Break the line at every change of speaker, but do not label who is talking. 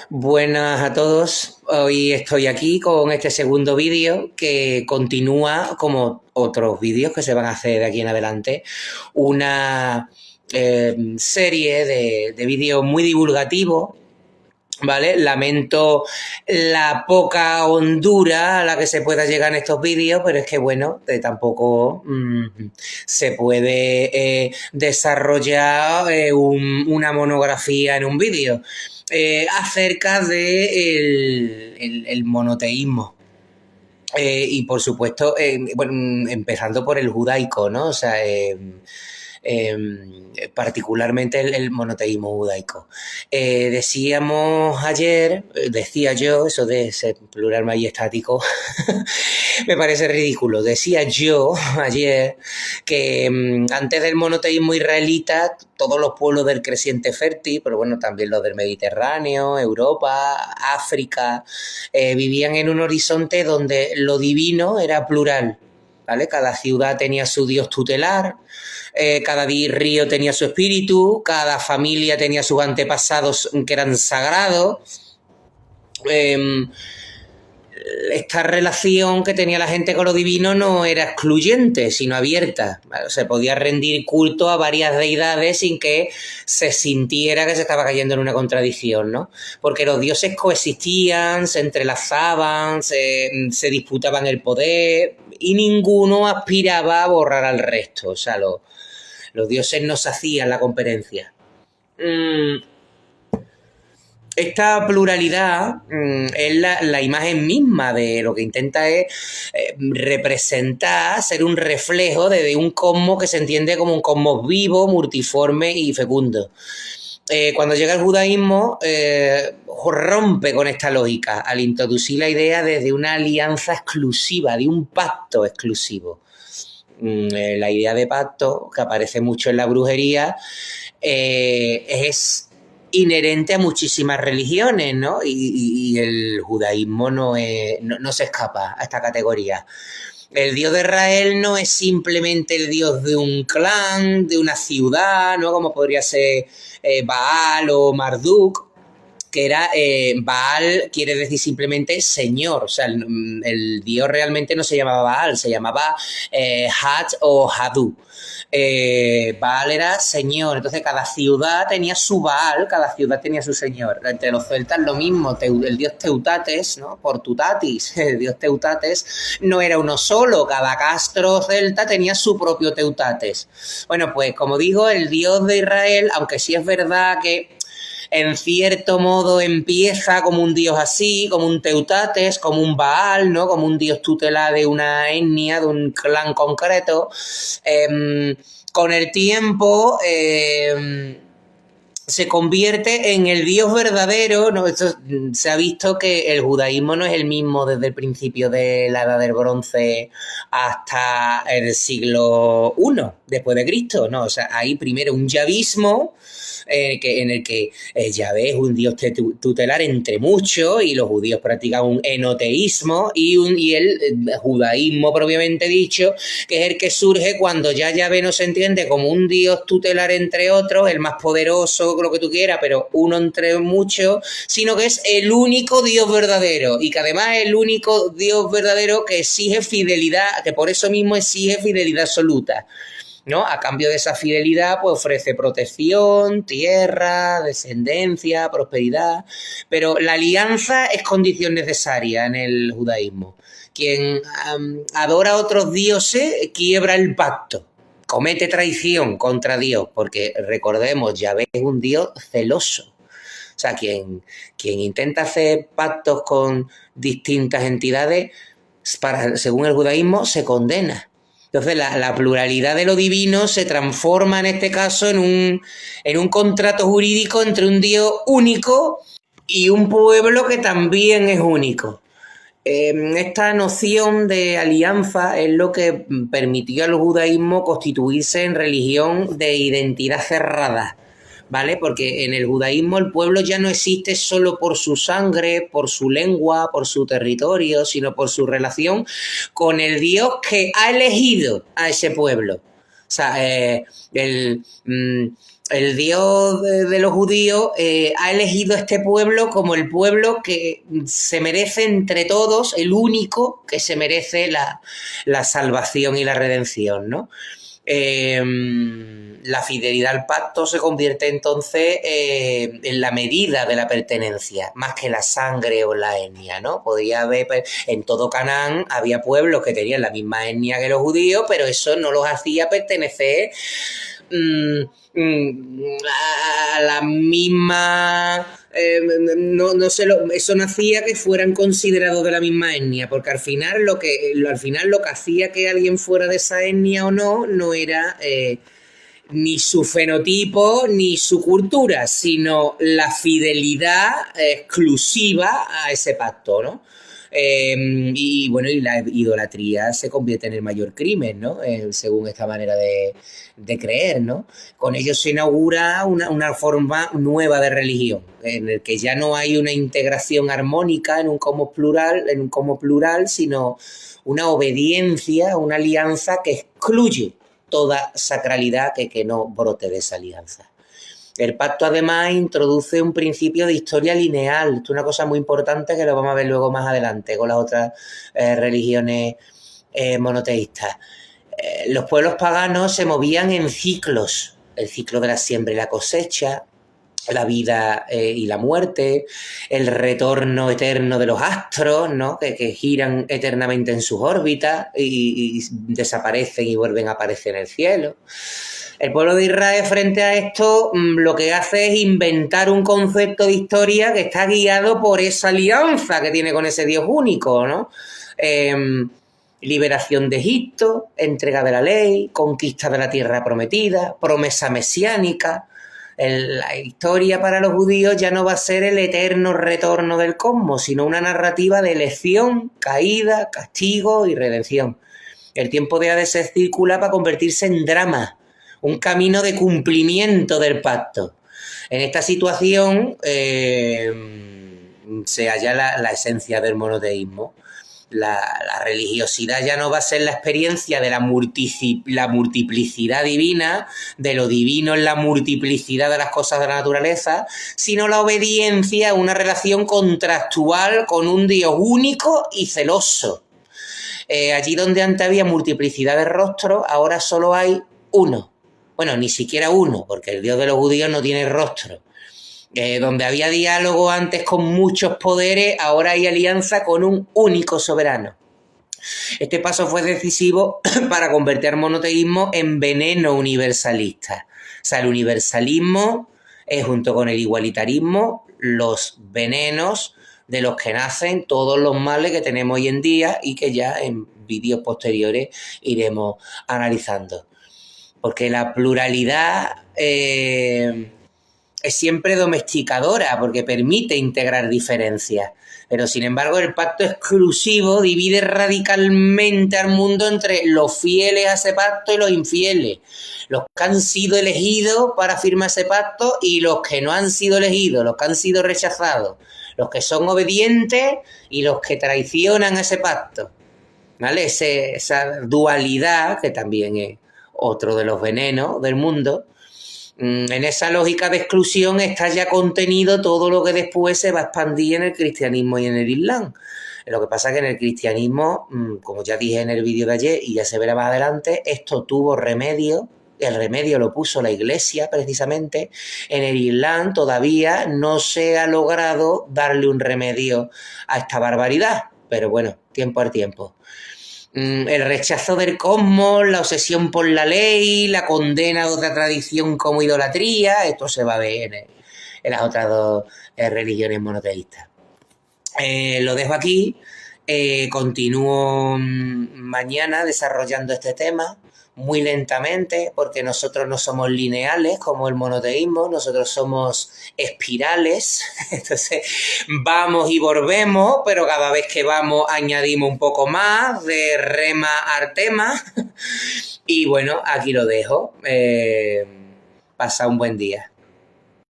Buenas a todos. Hoy estoy aquí con este segundo vídeo que continúa, como otros vídeos que se van a hacer de aquí en adelante, una serie de vídeos muy divulgativos. ¿Vale? Lamento la poca hondura a la que se pueda llegar en estos vídeos, pero es que, bueno, tampoco se puede desarrollar una monografía en un vídeo acerca de el monoteísmo. Y por supuesto, bueno, empezando por el judaico, ¿no? O sea, particularmente el monoteísmo judaico. Decía yo, eso de ser plural majestático, me parece ridículo. Decía yo ayer que antes del monoteísmo israelita, todos los pueblos del creciente fértil, pero bueno, también los del Mediterráneo, Europa, África, vivían en un horizonte donde lo divino era plural. ¿Vale? Cada ciudad tenía su dios tutelar, cada río tenía su espíritu, cada familia tenía sus antepasados que eran sagrados. Esta relación que tenía la gente con lo divino no era excluyente, sino abierta. Se podía rendir culto a varias deidades sin que se sintiera que se estaba cayendo en una contradicción, ¿no? Porque los dioses coexistían, se entrelazaban, se disputaban el poder y ninguno aspiraba a borrar al resto. O sea, los dioses no se hacían la competencia. Esta pluralidad es la imagen misma de lo que intenta es representar, ser un reflejo de un cosmos que se entiende como un cosmos vivo, multiforme y fecundo. Cuando llega el judaísmo, rompe con esta lógica al introducir la idea desde una alianza exclusiva, de un pacto exclusivo. La idea de pacto, que aparece mucho en la brujería, es inherente a muchísimas religiones, ¿no? Y el judaísmo no se escapa a esta categoría. El Dios de Israel no es simplemente el Dios de un clan, de una ciudad, ¿no? Como podría ser Baal o Marduk, que era Baal quiere decir simplemente señor, o sea, el dios realmente no se llamaba Baal, se llamaba Hat o Hadu. Baal era señor, entonces cada ciudad tenía su Baal, cada ciudad tenía su señor. Entre los celtas lo mismo, el dios Teutates, ¿no? Por Tutatis, el dios Teutates no era uno solo, cada castro celta tenía su propio Teutates. Bueno, pues como digo, el dios de Israel, aunque sí es verdad que en cierto modo empieza como un dios así, como un Teutates, como un Baal, ¿no? Como un dios tutelar de una etnia, de un clan concreto. Con el tiempo se convierte en el Dios verdadero, ¿no? Esto, se ha visto que el judaísmo no es el mismo desde el principio de la Edad del Bronce hasta el siglo I después de Cristo, ¿no? O sea, hay primero un yavismo en el que Yahvé es un dios tutelar entre muchos y los judíos practican un enoteísmo y el judaísmo propiamente dicho, que es el que surge cuando ya Yahvé no se entiende como un dios tutelar entre otros, el más poderoso, lo que tú quieras, pero uno entre muchos, sino que es el único Dios verdadero y que además es el único Dios verdadero que exige fidelidad, que por eso mismo exige fidelidad absoluta, ¿no? A cambio de esa fidelidad, pues ofrece protección, tierra, descendencia, prosperidad. Pero la alianza es condición necesaria en el judaísmo. Quien adora a otros dioses quiebra el pacto, comete traición contra Dios, porque recordemos, Yahvé es un Dios celoso. O sea, quien intenta hacer pactos con distintas entidades, según el judaísmo, se condena. Entonces, la pluralidad de lo divino se transforma en este caso en un contrato jurídico entre un Dios único y un pueblo que también es único. Esta noción de alianza es lo que permitió al judaísmo constituirse en religión de identidad cerrada, ¿vale? Porque en el judaísmo el pueblo ya no existe solo por su sangre, por su lengua, por su territorio, sino por su relación con el Dios que ha elegido a ese pueblo. O sea, el Dios de los judíos ha elegido este pueblo como el pueblo que se merece entre todos, el único que se merece la salvación y la redención, ¿no? La fidelidad al pacto se convierte entonces en la medida de la pertenencia, más que la sangre o la etnia, ¿no? Podría haber, en todo Canaán había pueblos que tenían la misma etnia que los judíos, pero eso no los hacía pertenecer a la misma... eso no hacía que fueran considerados de la misma etnia, porque al final lo que hacía que alguien fuera de esa etnia o no era ni su fenotipo ni su cultura, sino la fidelidad exclusiva a ese pacto, ¿no? Y bueno, y la idolatría se convierte en el mayor crimen, ¿no? Según esta manera de creer, ¿no? Con ello se inaugura una forma nueva de religión, en el que ya no hay una integración armónica en un cosmos plural, sino una obediencia, una alianza que excluye toda sacralidad que no brote de esa alianza. El pacto además introduce un principio de historia lineal, esto es una cosa muy importante que lo vamos a ver luego más adelante con las otras religiones monoteístas. Los pueblos paganos se movían en ciclos, el ciclo de la siembra y la cosecha, la vida y la muerte, el retorno eterno de los astros, ¿no? que giran eternamente en sus órbitas y desaparecen y vuelven a aparecer en el cielo. El pueblo de Israel frente a esto lo que hace es inventar un concepto de historia que está guiado por esa alianza que tiene con ese Dios único, ¿no? Liberación de Egipto, entrega de la ley, conquista de la tierra prometida, promesa mesiánica. La historia para los judíos ya no va a ser el eterno retorno del cosmos, sino una narrativa de elección, caída, castigo y redención. El tiempo de Hades se circula para convertirse en drama, un camino de cumplimiento del pacto. En esta situación se halla la esencia del monoteísmo. La religiosidad ya no va a ser la experiencia de la multiplicidad divina, de lo divino en la multiplicidad de las cosas de la naturaleza, sino la obediencia a una relación contractual con un Dios único y celoso. Allí donde antes había multiplicidad de rostros, ahora solo hay uno. Bueno, ni siquiera uno, porque el Dios de los judíos no tiene rostro. Donde había diálogo antes con muchos poderes, ahora hay alianza con un único soberano. Este paso fue decisivo para convertir al monoteísmo en veneno universalista. O sea, el universalismo es, junto con el igualitarismo, los venenos de los que nacen todos los males que tenemos hoy en día y que ya en vídeos posteriores iremos analizando. Porque la pluralidad es siempre domesticadora, porque permite integrar diferencias. Pero, sin embargo, el pacto exclusivo divide radicalmente al mundo entre los fieles a ese pacto y los infieles. Los que han sido elegidos para firmar ese pacto y los que no han sido elegidos, los que han sido rechazados. Los que son obedientes y los que traicionan ese pacto. ¿Vale? Esa dualidad, que también es otro de los venenos del mundo, en esa lógica de exclusión está ya contenido todo lo que después se va a expandir en el cristianismo y en el islam. Lo que pasa es que en el cristianismo, como ya dije en el vídeo de ayer y ya se verá más adelante, esto tuvo remedio. El remedio lo puso la Iglesia precisamente. En el Islam todavía no se ha logrado darle un remedio a esta barbaridad, pero bueno, tiempo al tiempo. El rechazo del cosmos, la obsesión por la ley, la condena de otra tradición como idolatría, esto se va a ver en las otras dos religiones monoteístas. Lo dejo aquí, continúo mañana desarrollando este tema muy lentamente, porque nosotros no somos lineales como el monoteísmo, nosotros somos espirales, entonces vamos y volvemos, pero cada vez que vamos añadimos un poco más de rema al tema, y bueno, aquí lo dejo, pasa un buen día.